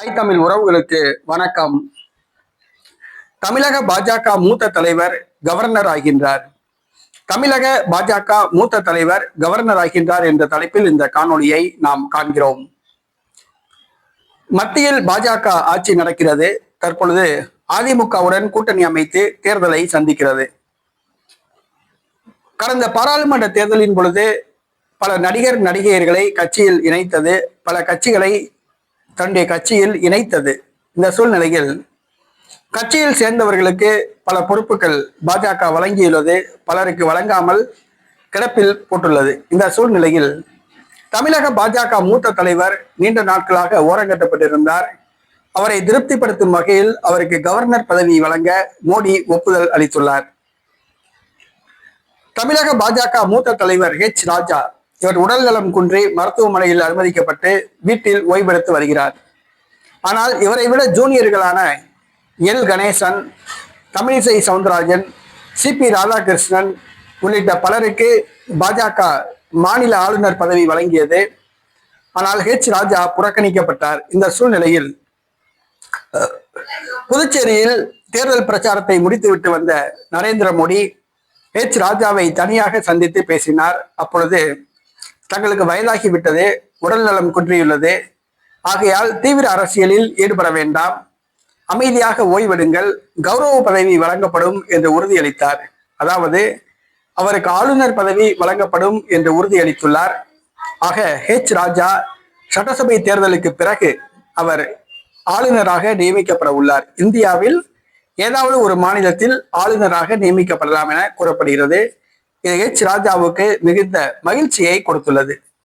தாய் தமிழ் உறவுகளுக்கு வணக்கம். தமிழக பாஜக மூத்த தலைவர் கவர்னர் ஆகின்றார். தமிழக பாஜக மூத்த தலைவர் கவர்னர் ஆகின்றார் என்ற தலைப்பில் இந்த காணொளியை நாம் காண்கிறோம். மத்தியில் பாஜக ஆட்சி நடக்கிறது. தற்பொழுது அதிமுகவுடன் கூட்டணி அமைத்து தேர்தலை சந்திக்கிறது. கடந்த பாராளுமன்ற தேர்தலின் பொழுது பல நடிகர் நடிகையர்களை கட்சியில் இணைத்தது, பல கட்சிகளை தன்னுடைய கட்சியில் இணைத்தது. இந்த சூழ்நிலையில் கட்சியில் சேர்ந்தவர்களுக்கு பல பொறுப்புகள் பாஜக வழங்கியுள்ளது, பலருக்கு வழங்காமல் கிடப்பில் போட்டுள்ளது. இந்த சூழ்நிலையில் தமிழக பாஜக மூத்த தலைவர் நீண்ட நாட்களாக ஓரங்கட்டப்பட்டிருந்தார். அவரை திருப்திப்படுத்தும் வகையில் அவருக்கு கவர்னர் பதவி வழங்க மோடி ஒப்புதல் அளித்துள்ளார். தமிழக பாஜக மூத்த தலைவர் ராஜா இவர் உடல்நலம் குன்றி மருத்துவமனையில் அனுமதிக்கப்பட்டு வீட்டில் ஓய்வெடுத்து வருகிறார். ஆனால் இவரை விட ஜூனியர்களான கணேசன், தமிழிசை சவுந்தரராஜன், சிபி ராதாகிருஷ்ணன் உள்ளிட்ட பலருக்கு பாஜக மாநில ஆளுநர் பதவி வழங்கியது. ஆனால் ராஜா புறக்கணிக்கப்பட்டார். இந்த சூழ்நிலையில் புதுச்சேரியில் தேர்தல் பிரச்சாரத்தை முடித்துவிட்டு வந்த நரேந்திர மோடி ராஜாவை தனியாக சந்தித்து பேசினார். அப்பொழுது தங்களுக்கு வயதாகிவிட்டது, உடல்நலம் குன்றியுள்ளது, ஆகையால் தீவிர அரசியலில் ஈடுபட வேண்டாம், அமைதியாக ஓய்வெடுங்கள், கௌரவ பதவி வழங்கப்படும் என்று உறுதியளித்தார். அதாவது அவருக்கு ஆளுநர் பதவி வழங்கப்படும் என்று உறுதியளித்துள்ளார். ஆக ராஜா சட்டசபை தேர்தலுக்கு பிறகு அவர் ஆளுநராக நியமிக்கப்பட உள்ளார். இந்தியாவில் ஏதாவது ஒரு மாநிலத்தில் ஆளுநராக நியமிக்கப்படலாம் என கூறப்படுகிறது. இது ராஜாவுக்கு மிகுந்த மகிழ்ச்சியை கொடுத்துள்ளது.